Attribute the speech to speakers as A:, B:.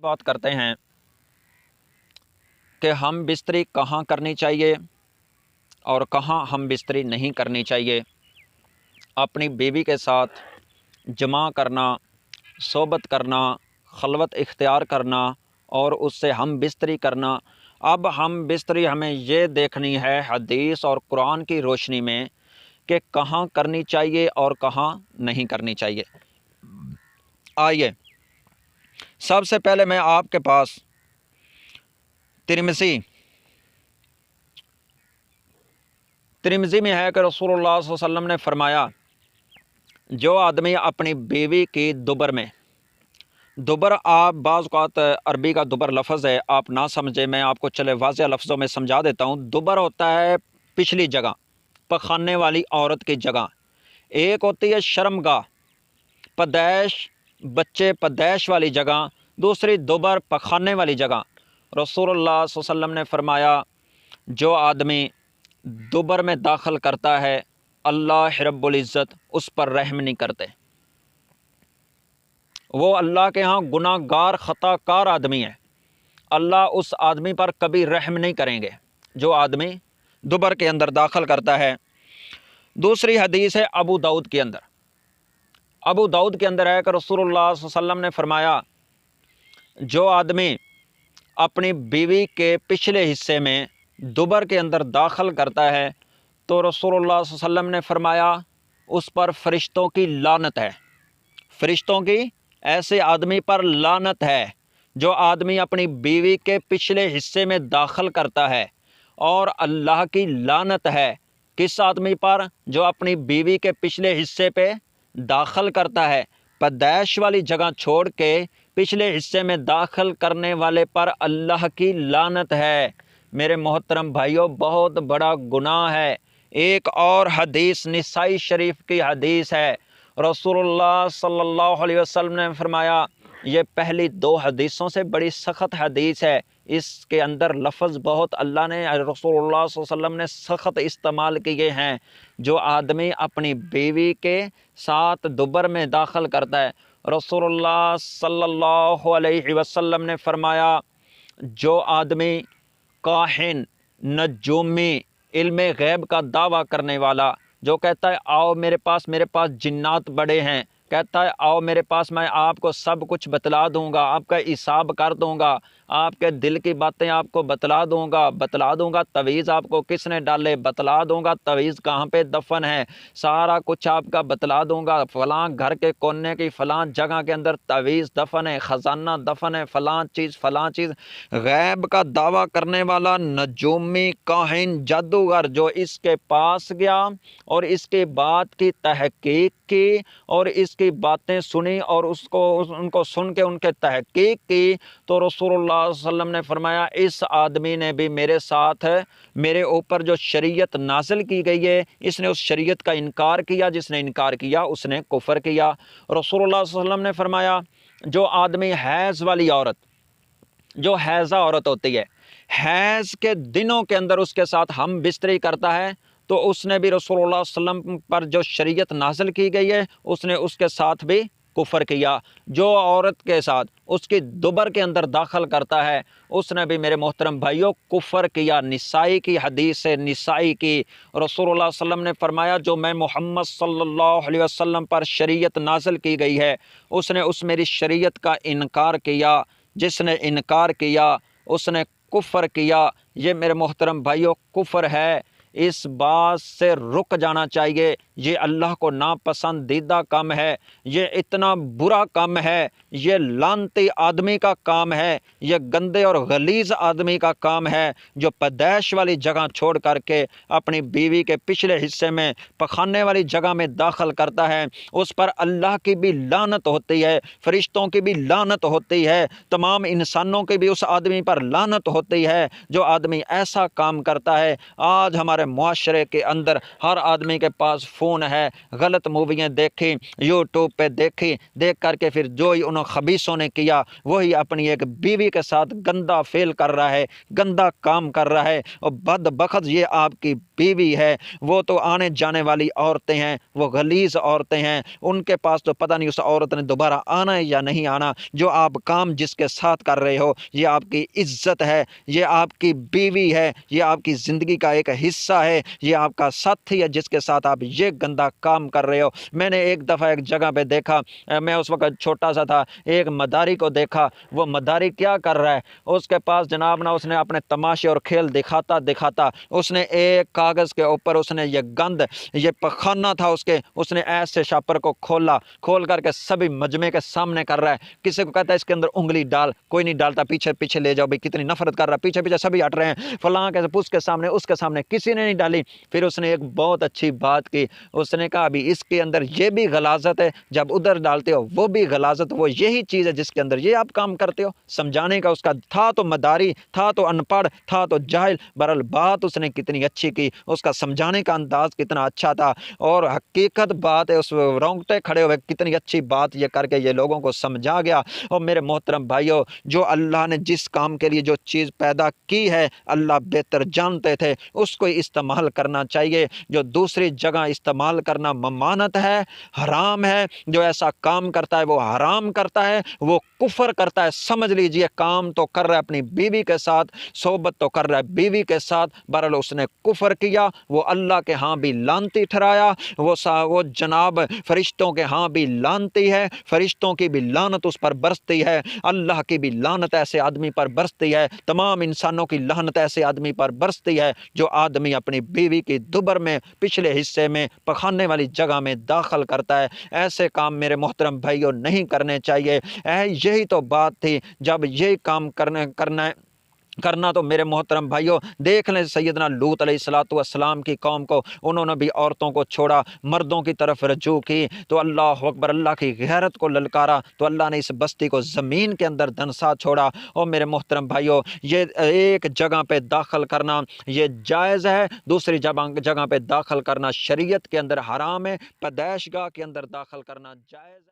A: بات کرتے ہیں کہ ہم بستری کہاں کرنی چاہیے اور کہاں ہم بستری نہیں کرنی چاہیے۔ اپنی بیوی کے ساتھ جماع کرنا، صحبت کرنا، خلوت اختیار کرنا اور اس سے ہم بستری کرنا۔ اب ہم بستری ہمیں یہ دیکھنی ہے حدیث اور قرآن کی روشنی میں کہ کہاں کرنی چاہیے اور کہاں نہیں کرنی چاہیے۔ آئیے سب سے پہلے میں آپ کے پاس ترمذی میں ہے کہ رسول اللہ صلی اللہ علیہ وسلم نے فرمایا، جو آدمی اپنی بیوی کی دبر میں، دبر آپ بعض اوقات عربی کا دبر لفظ ہے، آپ نہ سمجھے، میں آپ کو چلے واضح لفظوں میں سمجھا دیتا ہوں۔ دبر ہوتا ہے پچھلی جگہ، پخانے والی عورت کی جگہ۔ ایک ہوتی ہے شرمگاہ، پدیش، بچے پدیش والی جگہ، دوسری دبر پخانے والی جگہ۔ رسول اللہ صلی اللہ علیہ وسلم نے فرمایا، جو آدمی دبر میں داخل کرتا ہے اللہ رب العزت اس پر رحم نہیں کرتے۔ وہ اللہ کے ہاں گناہ گار خطا کار آدمی ہے، اللہ اس آدمی پر کبھی رحم نہیں کریں گے جو آدمی دبر کے اندر داخل کرتا ہے۔ دوسری حدیث ہے ابو داؤد کے اندر ہے کہ رسول اللہ صلی اللہ علیہ وسلم نے فرمایا، جو آدمی اپنی بیوی کے پچھلے حصے میں دبر کے اندر داخل کرتا ہے تو رسول اللہ صلی اللہ علیہ وسلم نے فرمایا اس پر فرشتوں کی لعنت ہے۔ فرشتوں کی ایسے آدمی پر لعنت ہے جو آدمی اپنی بیوی کے پچھلے حصے میں داخل کرتا ہے، اور اللہ کی لعنت ہے کس آدمی پر؟ جو اپنی بیوی کے پچھلے حصے پہ داخل کرتا ہے۔ پدیش والی جگہ چھوڑ کے پچھلے حصے میں داخل کرنے والے پر اللہ کی لعنت ہے۔ میرے محترم بھائیوں، بہت بڑا گناہ ہے۔ ایک اور حدیث نسائی شریف کی حدیث ہے، رسول اللہ صلی اللہ علیہ وسلم نے فرمایا، یہ پہلی دو حدیثوں سے بڑی سخت حدیث ہے، اس کے اندر لفظ بہت اللہ نے، رسول اللہ صلی اللہ علیہ وسلم نے سخت استعمال کیے ہیں۔ جو آدمی اپنی بیوی کے ساتھ دبر میں داخل کرتا ہے، رسول اللہ صلی اللہ علیہ وسلم نے فرمایا، جو آدمی کاہن، نجومی، علم غیب کا دعویٰ کرنے والا، جو کہتا ہے آؤ میرے پاس جنات بڑے ہیں، کہتا ہے آؤ میرے پاس، میں آپ کو سب کچھ بتلا دوں گا، آپ کا حساب کر دوں گا، آپ کے دل کی باتیں آپ کو بتلا دوں گا، تعویذ آپ کو کس نے ڈالے بتلا دوں گا، تعویذ کہاں پہ دفن ہے سارا کچھ آپ کا بتلا دوں گا، فلاں گھر کے کونے کی فلاں جگہ کے اندر تعویذ دفن ہے، خزانہ دفن ہے، فلاں چیز۔ غیب کا دعویٰ کرنے والا نجومی، کاہن، جادوگر جو اس کے پاس گیا اور اس کی بات کی تحقیق کی اور اس کی باتیں سنی اور ان کو سن کے ان کے تحقیق کی، تو رسول اللہ صلی اللہ علیہ وسلم نے فرمایا، اس آدمی نے بھی میرے ساتھ، میرے اوپر جو شریعت نازل کی گئی ہے، اس نے اس شریعت کا انکار کیا، جس نے انکار کیا اس نے کفر کیا۔ رسول اللہ صلی اللہ علیہ وسلم نے فرمایا، جو آدمی حیض والی عورت، جو حیضہ عورت ہوتی ہے، حیض کے دنوں کے اندر اس کے ساتھ ہم بستری کرتا ہے تو اس نے بھی رسول اللہ صلی اللہ علیہ وسلم پر جو شریعت نازل کی گئی ہے اس نے اس کے ساتھ بھی کفر کیا۔ جو عورت کے ساتھ اس کی دبر کے اندر داخل کرتا ہے اس نے بھی میرے محترم بھائیوں کفر کیا۔ نسائی کی حدیث ہے، نسائی کی، رسول اللہ صلی اللہ علیہ وسلم نے فرمایا، جو میں محمد صلی اللہ علیہ وسلم پر شریعت نازل کی گئی ہے اس نے اس میری شریعت کا انکار کیا، جس نے انکار کیا اس نے کفر کیا۔ یہ میرے محترم بھائیوں کفر ہے، اس بات سے رک جانا چاہیے، یہ اللہ کو ناپسندیدہ کام ہے، یہ اتنا برا کام ہے، یہ لعنتی آدمی کا کام ہے، یہ گندے اور غلیظ آدمی کا کام ہے جو پدیش والی جگہ چھوڑ کر کے اپنی بیوی کے پچھلے حصے میں پخانے والی جگہ میں داخل کرتا ہے۔ اس پر اللہ کی بھی لعنت ہوتی ہے، فرشتوں کی بھی لعنت ہوتی ہے، تمام انسانوں کی بھی اس آدمی پر لعنت ہوتی ہے جو آدمی ایسا کام کرتا ہے۔ آج ہمارے ہمارے معاشرے کے اندر ہر آدمی کے پاس فون ہے، غلط موویاں دیکھی، یوٹیوب پہ دیکھی، دیکھ کر کے پھر جو ہی انہوں خبیثوں نے کیا وہی اپنی ایک بیوی کے ساتھ گندا فعل کر رہا ہے، گندا کام کر رہا ہے۔ اور بدبخت یہ آپ کی بیوی ہے، وہ تو آنے جانے والی عورتیں ہیں، وہ غلیظ عورتیں ہیں، ان کے پاس تو پتہ نہیں اس عورت نے دوبارہ آنا ہے یا نہیں آنا۔ جو آپ کام جس کے ساتھ کر رہے ہو یہ آپ کی عزت ہے، یہ آپ کی بیوی ہے، یہ آپ کی زندگی کا ایک حصہ ہے، یہ آپ کا ساتھی ہے جس کے ساتھ آپ یہ گندا کام کر رہے ہو۔ میں نے ایک دفعہ ایک جگہ پہ دیکھا، میں اس وقت چھوٹا سا تھا، ایک مداری کو دیکھا، وہ مداری کیا کر رہا ہے، اس کے پاس جناب نا اس نے اپنے تماشے اور کھیل دکھاتا دکھاتا اس نے ایک کاغذ کے اوپر اس نے یہ گند، یہ پخانہ تھا اس نے ایسے شاپر کو کھول کر کے سبھی مجمع کے سامنے کر رہا ہے۔ کسی کو کہتا ہے اس کے اندر انگلی ڈال، کوئی نہیں ڈالتا، پیچھے پیچھے لے جاؤ، بھائی کتنی نفرت کر رہا ہے، پیچھے پیچھے سبھی ہٹ رہے ہیں، فلاں کے اس کے سامنے اس کے سامنے کسی نے نہیں ڈالی۔ پھر اس نے ایک بہت اچھی بات کی، اس نے کہا ابھی اس کے اندر یہ بھی غلاظت ہے، جب ادھر ڈالتے ہو وہ بھی غلاظت، وہ یہی چیز ہے جس کے اندر یہ آپ کام کرتے ہو۔ سمجھانے کا اس کا تھا تو مداری، تھا تو ان پڑھ، تھا تو جاہل، بہرحال بات اس نے کتنی اچھی کی، اس کا سمجھانے کا انداز کتنا اچھا تھا، اور حقیقت بات ہے، اس رونگٹے کھڑے ہوئے کتنی اچھی بات یہ کر کے یہ لوگوں کو سمجھا گیا۔ اور میرے محترم بھائیوں، جو اللہ نے جس کام کے لیے جو چیز پیدا کی ہے اللہ بہتر جانتے تھے، اس کو استعمال کرنا چاہیے۔ جو دوسری جگہ استعمال کرنا ممانعت ہے، حرام ہے، جو ایسا کام کرتا ہے وہ حرام کرتا ہے، وہ کفر کرتا ہے۔ سمجھ لیجئے کام تو کر رہا ہے اپنی بیوی کے ساتھ، صحبت تو کر رہا ہے بیوی کے ساتھ، بہرحال اس نے کفر کیا، وہ اللہ کے ہاں بھی لعنتی ٹھہرایا، وہ جناب فرشتوں کے ہاں بھی لعنتی ہے، فرشتوں کی بھی لعنت اس پر برستی ہے، اللہ کی بھی لعنت ایسے آدمی پر برستی ہے، تمام انسانوں کی لعنت ایسے آدمی پر برستی ہے جو آدمی اپنی بیوی کی دبر میں پچھلے حصے میں پخانے والی جگہ میں داخل کرتا ہے۔ ایسے کام میرے محترم بھائیوں نہیں کرنے چاہیے۔ یہی تو بات تھی، جب یہی کام کرنا تو میرے محترم بھائیوں دیکھ لیں سیدنا لوط علیہ السلام کی قوم کو، انہوں نے بھی عورتوں کو چھوڑا، مردوں کی طرف رجوع کی، تو اللہ اکبر، اللہ کی غیرت کو للکارا تو اللہ نے اس بستی کو زمین کے اندر دنسا چھوڑا۔ اور میرے محترم بھائیوں یہ ایک جگہ پہ داخل کرنا یہ جائز ہے، دوسری جگہ پہ داخل کرنا شریعت کے اندر حرام ہے، پیدائش گاہ کے اندر داخل کرنا جائز ہے۔